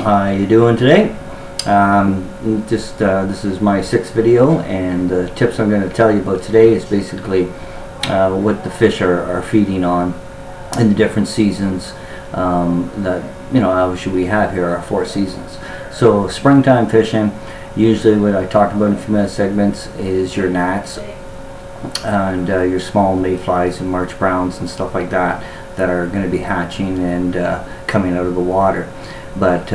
How you doing today? This is my sixth video, and the tips I'm going to tell you about today is basically what the fish are feeding on in the different seasons that obviously we have here, our 4 seasons. So springtime fishing, usually what I talked about in a few minute segments is your gnats and your small mayflies and March browns and stuff like that are going to be hatching and coming out of the water. But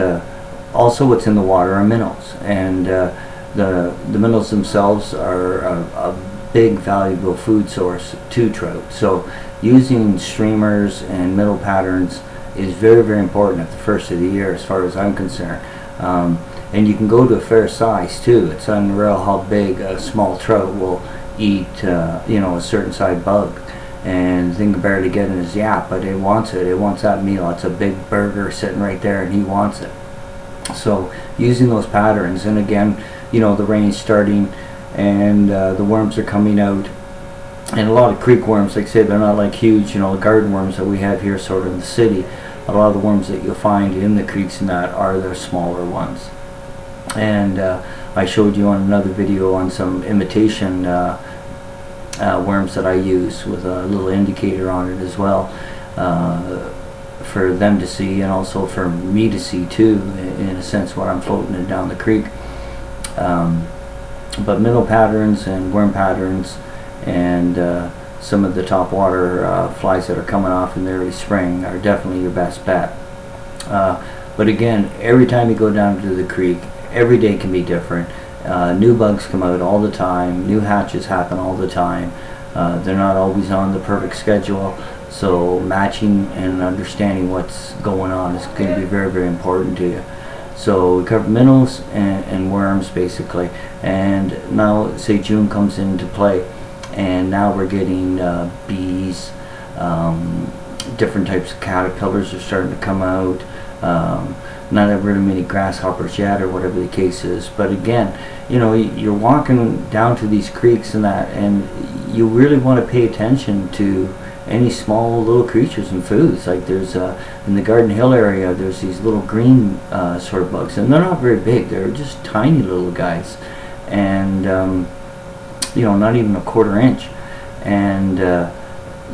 also what's in the water are minnows, and the minnows themselves are a big valuable food source to trout. So using streamers and minnow patterns is very, very important at the first of the year as far as I'm concerned. And you can go to a fair size too. It's unreal how big a small trout will eat a certain size bug, and the thing can barely get in his yap, but it wants it. It wants that meal. It's a big burger sitting right there, and he wants it. So using those patterns, and again, the rain's starting, and the worms are coming out, and a lot of creek worms, like I said, they're not like huge, garden worms that we have here sort of in the city. A lot of the worms that you'll find in the creeks and that are the smaller ones. And I showed you on another video on some imitation worms that I use with a little indicator on it as well, for them to see, and also for me to see too, in a sense, when I'm floating it down the creek. But minnow patterns and worm patterns and some of the top water flies that are coming off in the early spring are definitely your best bet. But again, every time you go down to the creek, every day can be different. New bugs come out all the time, new hatches happen all the time. They're not always on the perfect schedule, so matching and understanding what's going on is going to be very, very important to you. So we covered minnows and worms basically, and now say June comes into play, and now we're getting bees, different types of caterpillars are starting to come out. Not really many grasshoppers yet, or whatever the case is. But again, you're walking down to these creeks and that, and you really want to pay attention to any small little creatures and foods. Like there's in the Garden Hill area, there's these little green sort of bugs, and they're not very big. They're just tiny little guys, and not even a 1/4 inch, and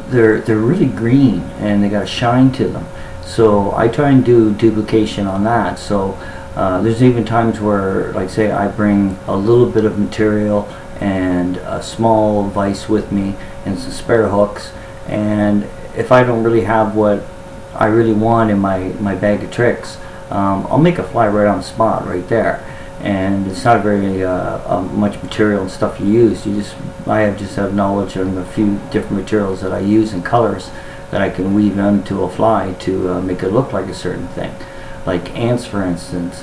they're really green, and they got a shine to them. So I try and do duplication on that. So there's even times where, like say, I bring a little bit of material and a small vise with me and some spare hooks, and if I don't really have what I really want in my bag of tricks, I'll make a fly right on the spot right there. And it's not very much material and stuff you use. I just have knowledge on a few different materials that I use and colors that I can weave into a fly to make it look like a certain thing. Like ants, for instance,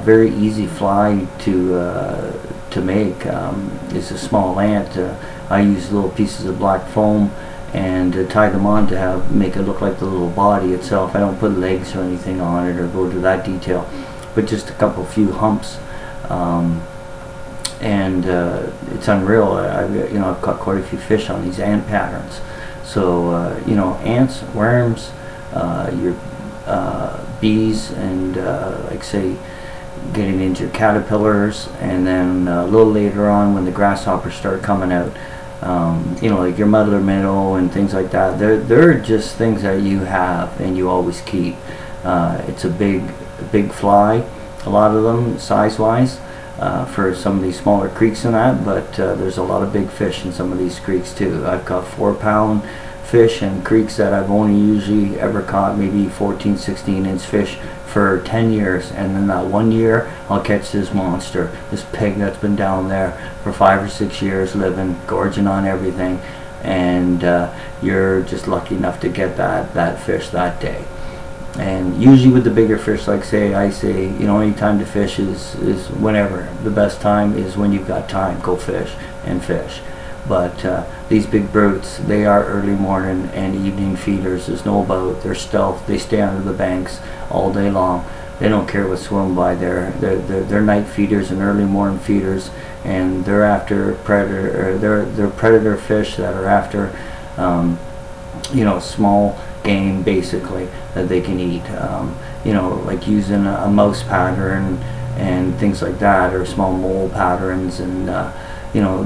very easy fly to make is a small ant. I use little pieces of black foam and tie them on to make it look like the little body itself. I don't put legs or anything on it or go to that detail, but just a few humps, and it's unreal. I've caught quite a few fish on these ant patterns. So ants, worms, your bees, and like say, getting into your caterpillars, and then a little later on when the grasshoppers start coming out, like your muddler minnow and things like that. They're just things that you have and you always keep. It's a big fly, a lot of them size-wise, for some of these smaller creeks and that, but there's a lot of big fish in some of these creeks too. I've caught 4-pound fish in creeks that I've only usually ever caught maybe 14, 16-inch fish for 10 years, and then that 1 year I'll catch this monster, this pig that's been down there for 5 or 6 years living, gorging on everything, and you're just lucky enough to get that fish that day. And usually with the bigger fish, like I say, any time to fish is whenever. The best time is when you've got time. Go fish and fish. But these big brutes, they are early morning and evening feeders. There's no about. They're stealth. They stay under the banks all day long. They don't care what's swimming by there. They're night feeders and early morning feeders, and they're after predator. Or they're predator fish that are after small game basically that they can eat. like using a mouse pattern and things like that, or small mole patterns, and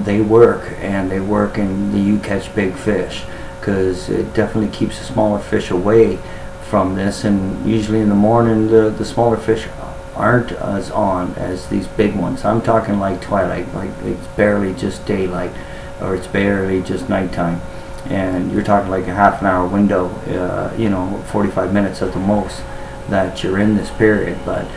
they work, and you catch big fish, because it definitely keeps the smaller fish away from this. And usually in the morning the smaller fish aren't as on as these big ones. I'm talking like twilight, like it's barely just daylight, or it's barely just nighttime, and you're talking like a half an hour window, 45 minutes at the most, that you're in this period. But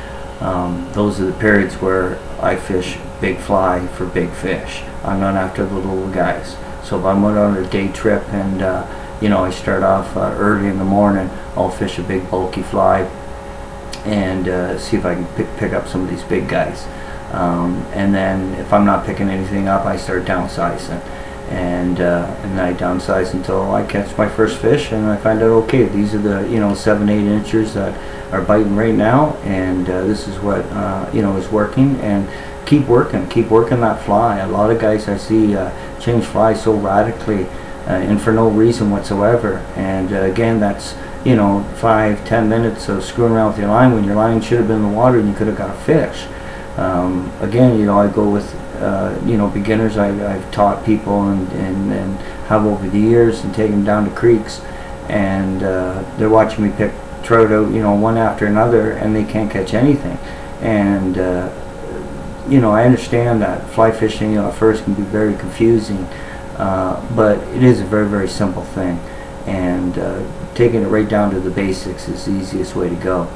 those are the periods where I fish big fly for big fish. I'm not after the little guys. So if I'm out on a day trip and I start off early in the morning, I'll fish a big bulky fly and see if I can pick up some of these big guys. And then if I'm not picking anything up, I start downsizing, and then I downsize until I catch my first fish, and I find out, okay, these are the 7-8 inchers that are biting right now, and this is what is working. And keep working that fly. A lot of guys I see change flies so radically and for no reason whatsoever, and again, that's 5-10 minutes of screwing around with your line when your line should have been in the water and you could have got a fish. Again, I go with beginners. I've taught people and have over the years, and taken them down to creeks, and they're watching me pick trout out one after another, and they can't catch anything. And I understand that fly fishing at first can be very confusing, but it is a very, very simple thing, and taking it right down to the basics is the easiest way to go.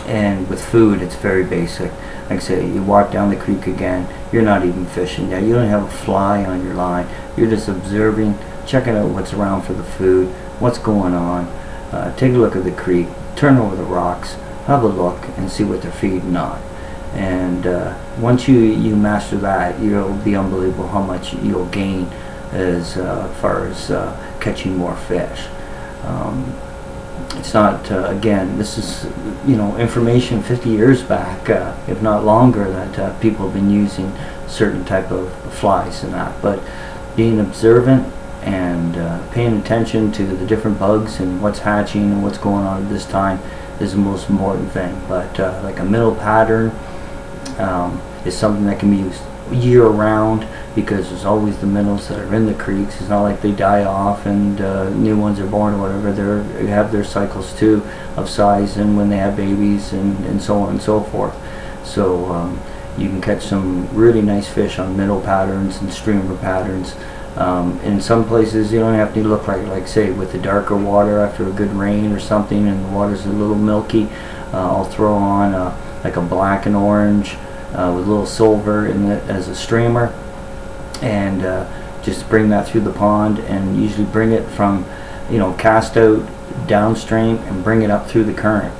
And with food, it's very basic. Like I say, you walk down the creek again, you're not even fishing now. You don't have a fly on your line. You're just observing, checking out what's around for the food, what's going on. Take a look at the creek, turn over the rocks, have a look, and see what they're feeding on. And once you master that, it'll be unbelievable how much you'll gain as far as catching more fish. It's not, again, this is, information 50 years back, if not longer, that people have been using certain type of flies and that. But being observant and paying attention to the different bugs and what's hatching and what's going on at this time is the most important thing. But like a minnow pattern is something that can be used year round, because there's always the minnows that are in the creeks. It's not like they die off and new ones are born or whatever. They have their cycles too, of size and when they have babies and so on and so forth. So you can catch some really nice fish on minnow patterns and streamer patterns. In some places you don't have to look like say with the darker water after a good rain or something and the water's a little milky, I'll throw on like a black and orange with a little silver in it as a streamer, and just bring that through the pond, and usually bring it from cast out downstream and bring it up through the current.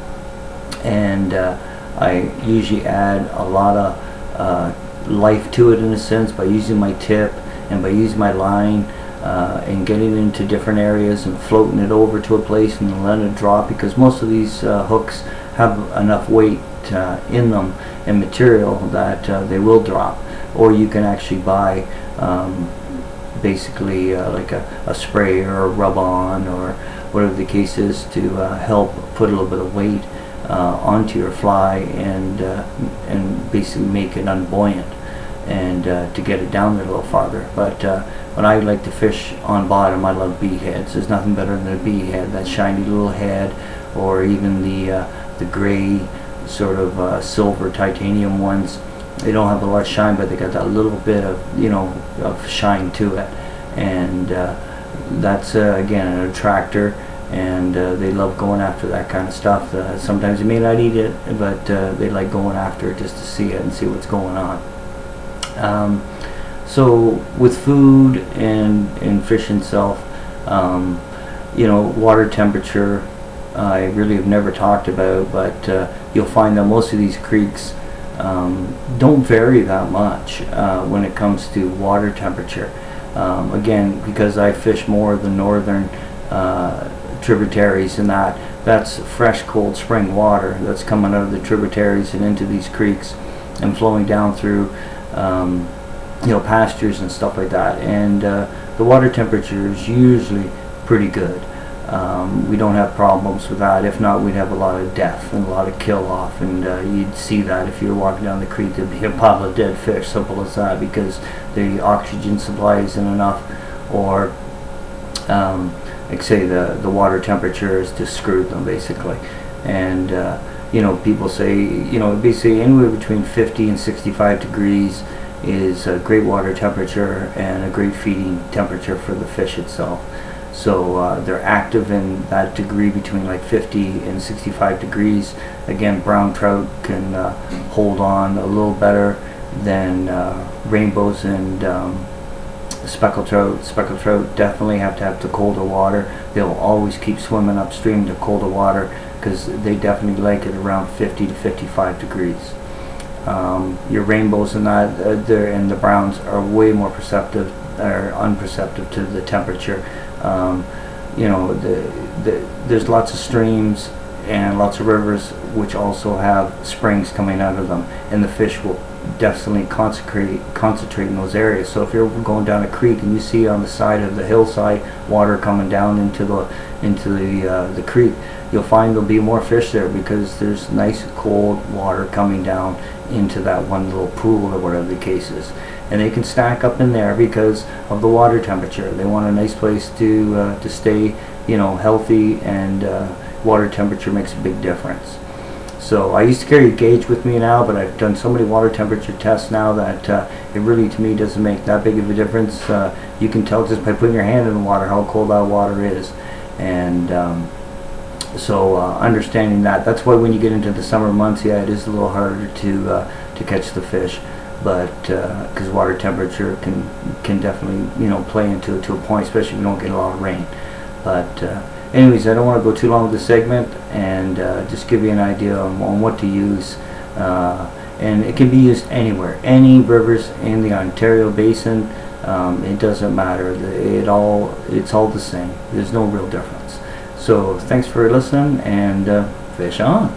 And I usually add a lot of life to it in a sense by using my tip and by using my line and getting it into different areas and floating it over to a place and letting it drop, because most of these hooks have enough weight in them and material that they will drop. Or you can actually buy basically like a spray or a rub-on or whatever the case is to help put a little bit of weight onto your fly and basically make it unbuoyant, and to get it down there a little farther. But when I like to fish on bottom, I love bead heads. There's nothing better than a bead head, that shiny little head, or even the gray sort of silver titanium ones. They don't have a lot of shine, but they got that little bit of of shine to it, and that's again an attractor, and they love going after that kind of stuff. Sometimes you may not eat it, but they like going after it just to see it and see what's going on. So with food and fish itself, water temperature, I really have never talked about, but you'll find that most of these creeks don't vary that much when it comes to water temperature. Again, because I fish more of the northern tributaries, and that's fresh, cold spring water that's coming out of the tributaries and into these creeks and flowing down through pastures and stuff like that. And the water temperature is usually pretty good. We don't have problems with that. If not, we'd have a lot of death and a lot of kill off, and you'd see that if you're walking down the creek, there'd be a pile of dead fish, simple as that, because the oxygen supply isn't enough, or like say the water temperature has just screwed them basically. And people say, basically anywhere between 50 and 65 degrees is a great water temperature and a great feeding temperature for the fish itself. So they're active in that degree between like 50 and 65 degrees. Again, brown trout can hold on a little better than rainbows and speckled trout. Speckled trout definitely have to have the colder water. They'll always keep swimming upstream to colder water because they definitely like it around 50 to 55 degrees. Your rainbows and that, and the browns are way more perceptive or unperceptive to the temperature. There's lots of streams and lots of rivers which also have springs coming out of them, and the fish will definitely concentrate in those areas. So if you're going down a creek and you see on the side of the hillside water coming down into the creek, you'll find there'll be more fish there because there's nice cold water coming down into that one little pool or whatever the case is. And they can stack up in there because of the water temperature. They want a nice place to stay, healthy, and water temperature makes a big difference. So I used to carry a gauge with me now, but I've done so many water temperature tests now that it really, to me, doesn't make that big of a difference. You can tell just by putting your hand in the water how cold that water is. And understanding that's why when you get into the summer months, it is a little harder to catch the fish. But because water temperature can definitely play into it to a point, especially if you don't get a lot of rain. But anyways, I don't want to go too long with this segment, and just give you an idea on what to use. And it can be used anywhere, any rivers in the Ontario Basin. It doesn't matter. It's all the same. There's no real difference. So thanks for listening, and fish on.